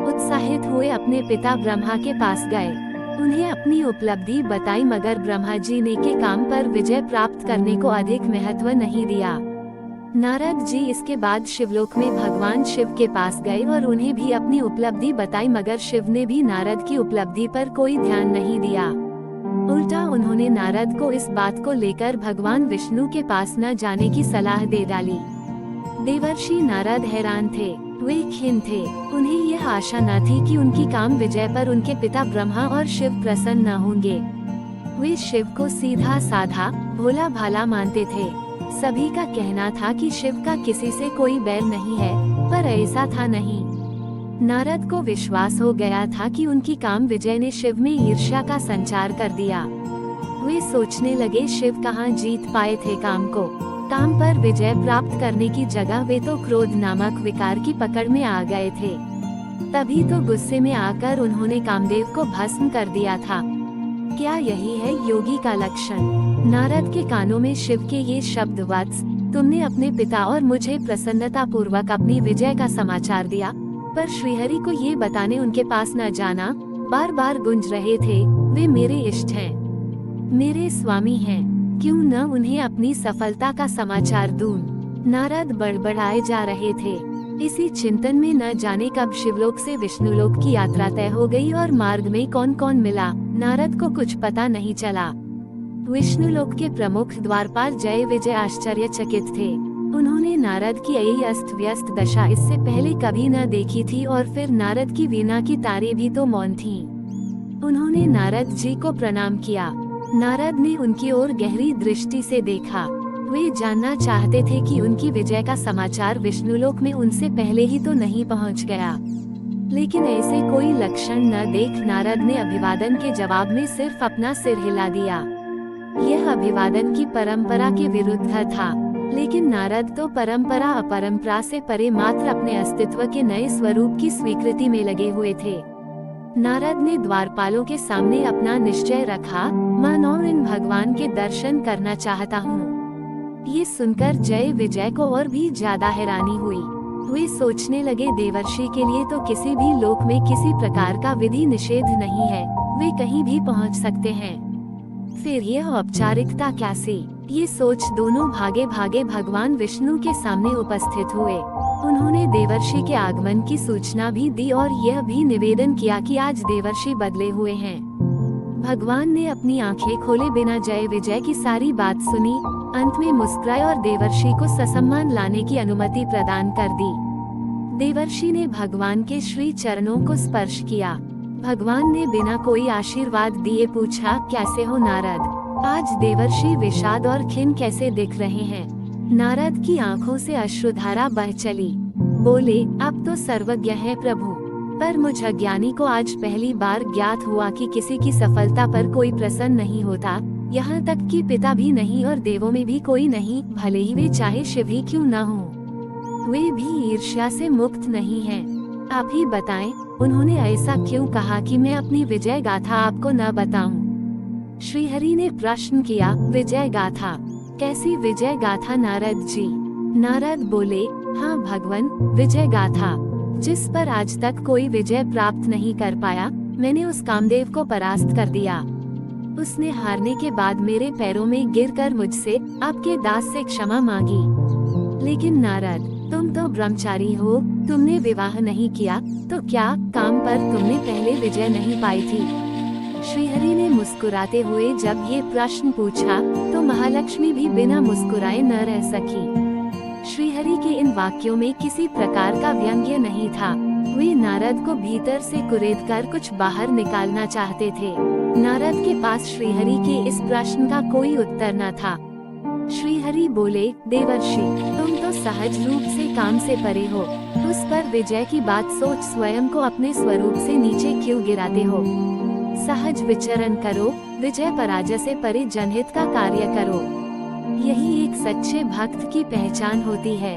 उत्साहित हुए अपने पिता ब्रह्मा के पास गए। उन्हें अपनी उपलब्धि बताई, मगर ब्रह्मा जी ने के काम पर विजय प्राप्त करने को अधिक महत्व नहीं दिया। नारद जी इसके बाद शिवलोक में भगवान शिव के पास गए और उन्हें भी अपनी उपलब्धि बताई, मगर शिव ने भी नारद की उपलब्धि पर कोई ध्यान नहीं दिया। उल्टा उन्होंने नारद को इस बात को लेकर भगवान विष्णु के पास न जाने की सलाह दे डाली। देवर्षि नारद हैरान थे, वे खिन्न थे। उन्हें यह आशा न थी कि उनकी काम विजय पर उनके पिता ब्रह्मा और शिव प्रसन्न न होंगे। वे शिव को सीधा साधा भोला भाला मानते थे। सभी का कहना था कि शिव का किसी से कोई बैर नहीं है, पर ऐसा था नहीं। नारद को विश्वास हो गया था कि उनकी काम विजय ने शिव में ईर्ष्या का संचार कर दिया। वे सोचने लगे, शिव कहाँ जीत पाए थे काम को। काम पर विजय प्राप्त करने की जगह वे तो क्रोध नामक विकार की पकड़ में आ गए थे। तभी तो गुस्से में आकर उन्होंने कामदेव को भस्म कर दिया था। क्या यही है योगी का लक्षण? नारद के कानों में शिव के ये शब्द, वत्स, तुमने अपने पिता और मुझे प्रसन्नता पूर्वक अपनी विजय का समाचार दिया, पर श्रीहरि को ये बताने उनके पास न जाना, बार बार गूंज रहे थे। वे मेरे इष्ट हैं, मेरे स्वामी हैं, क्यों न उन्हें अपनी सफलता का समाचार दूं? नारद बड़बड़ाए जा रहे थे। इसी चिंतन में न जाने कब शिवलोक से विष्णुलोक की यात्रा तय हो गई और मार्ग में कौन कौन मिला, नारद को कुछ पता नहीं चला। विष्णुलोक के प्रमुख द्वारपाल जय विजय आश्चर्यचकित थे। उन्होंने नारद की यही अस्त व्यस्त दशा इससे पहले कभी न देखी थी, और फिर नारद की वीणा की तारें भी तो मौन थीं। उन्होंने नारद जी को प्रणाम किया। नारद ने उनकी ओर गहरी दृष्टि से देखा। वे जानना चाहते थे कि उनकी विजय का समाचार विष्णुलोक में उनसे पहले ही तो नहीं पहुंच गया। लेकिन ऐसे कोई लक्षण न देख नारद ने अभिवादन के जवाब में सिर्फ अपना सिर हिला दिया। यह अभिवादन की परंपरा के विरुद्ध था, लेकिन नारद तो परंपरा अपरंपरा से परे मात्र अपने अस्तित्व के नए स्वरूप की स्वीकृति में लगे हुए थे। नारद ने द्वारपालों के सामने अपना निश्चय रखा, मानो इन भगवान के दर्शन करना चाहता हूँ। ये सुनकर जय विजय को और भी ज्यादा हैरानी हुई। वे सोचने लगे, देवर्षि के लिए तो किसी भी लोक में किसी प्रकार का विधि निषेध नहीं है, वे कहीं भी पहुंच सकते हैं। फिर यह औपचारिकता कैसी? ये सोच दोनों भागे भागे भगवान विष्णु के सामने उपस्थित हुए। उन्होंने देवर्षि के आगमन की सूचना भी दी और यह भी निवेदन किया कि आज देवर्षि बदले हुए हैं। भगवान ने अपनी आंखें खोले बिना जय विजय की सारी बात सुनी, अंत में मुस्कुराए और देवर्षि को ससम्मान लाने की अनुमति प्रदान कर दी। देवर्षि ने भगवान के श्री चरणों को स्पर्श किया। भगवान ने बिना कोई आशीर्वाद दिए पूछा, कैसे हो नारद? आज देवर्षि विषाद और खिन्न कैसे दिख रहे हैं? नारद की आंखों से अश्रुधारा बह चली। बोले, अब तो सर्वज्ञ है प्रभु, पर मुझ अज्ञानी को आज पहली बार ज्ञात हुआ कि किसी की सफलता पर कोई प्रसन्न नहीं होता, यहाँ तक कि पिता भी नहीं और देवों में भी कोई नहीं, भले ही वे चाहे शिव ही क्यों न हो। वे भी ईर्ष्या से मुक्त नहीं हैं। आप ही बताएं, उन्होंने ऐसा क्यों कहा कि मैं अपनी विजय गाथा आपको न बताऊं? श्रीहरि ने प्रश्न किया, विजय गाथा? कैसी विजय गाथा नारद जी? नारद बोले, हाँ भगवन, विजय गाथा, जिस पर आज तक कोई विजय प्राप्त नहीं कर पाया, मैंने उस कामदेव को परास्त कर दिया। उसने हारने के बाद मेरे पैरों में गिरकर मुझसे, आपके दास से क्षमा मांगी। लेकिन नारद, तुम तो ब्रह्मचारी हो, तुमने विवाह नहीं किया, तो क्या काम पर तुमने पहले विजय नहीं पाई थी? श्रीहरि ने मुस्कुराते हुए जब ये प्रश्न पूछा, तो महालक्ष्मी भी बिना मुस्कुराए न रह सकी। श्रीहरि के इन वाक्यों में किसी प्रकार का व्यंग्य नहीं था। वे नारद को भीतर से कुरेद कर कुछ बाहर निकालना चाहते थे। नारद के पास श्रीहरि के इस प्रश्न का कोई उत्तर न था। श्रीहरि बोले, देवर्षि, तुम तो सहज रूप से काम से परे हो, उस पर विजय की बात सोच स्वयं को अपने स्वरूप से नीचे क्यों गिराते हो? सहज विचरण करो, विजय पराजय से परे जनहित का कार्य करो, यही एक सच्चे भक्त की पहचान होती है।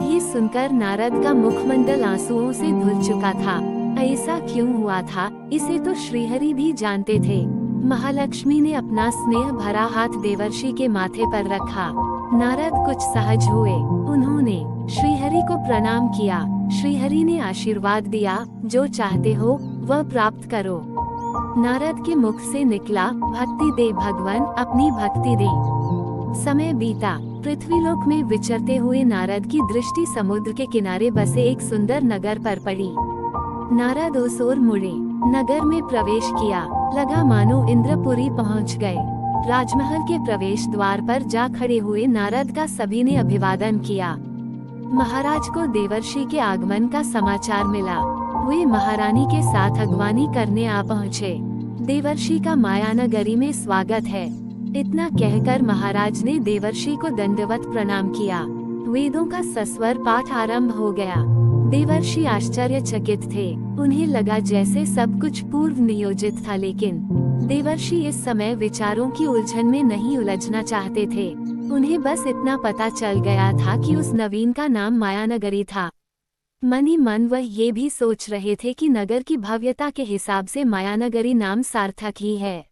ये सुनकर नारद का मुखमंडल आंसुओं से धुल चुका था। ऐसा क्यों हुआ था, इसे तो श्रीहरि भी जानते थे। महालक्ष्मी ने अपना स्नेह भरा हाथ देवर्षि के माथे पर रखा। नारद कुछ सहज हुए। उन्होंने श्रीहरि को प्रणाम किया। श्रीहरि ने आशीर्वाद दिया, जो चाहते हो वह प्राप्त करो। नारद के मुख से निकला, भक्ति दे भगवान, अपनी भक्ति दे। समय बीता। पृथ्वीलोक में विचरते हुए नारद की दृष्टि समुद्र के किनारे बसे एक सुंदर नगर पर पड़ी। नारद उस ओर मुड़े, नगर में प्रवेश किया, लगा मानो इंद्रपुरी पहुंच गए। राजमहल के प्रवेश द्वार पर जा खड़े हुए नारद का सभी ने अभिवादन किया। महाराज को देवर्षि के आगमन का समाचार मिला। वे महारानी के साथ अगवानी करने आ पहुँचे। देवर्षि का मायानगरी में स्वागत है। इतना कहकर महाराज ने देवर्षि को दंडवत प्रणाम किया। वेदों का सस्वर पाठ आरंभ हो गया। देवर्षि आश्चर्यचकित थे। उन्हें लगा जैसे सब कुछ पूर्व नियोजित था, लेकिन देवर्षि इस समय विचारों की उलझन में नहीं उलझना चाहते थे। उन्हें बस इतना पता चल गया था कि उस नवीन का नाम मायानगरी था। मन ही मन वह ये भी सोच रहे थे कि नगर की भव्यता के हिसाब से मायानगरी नाम सार्थक ही है।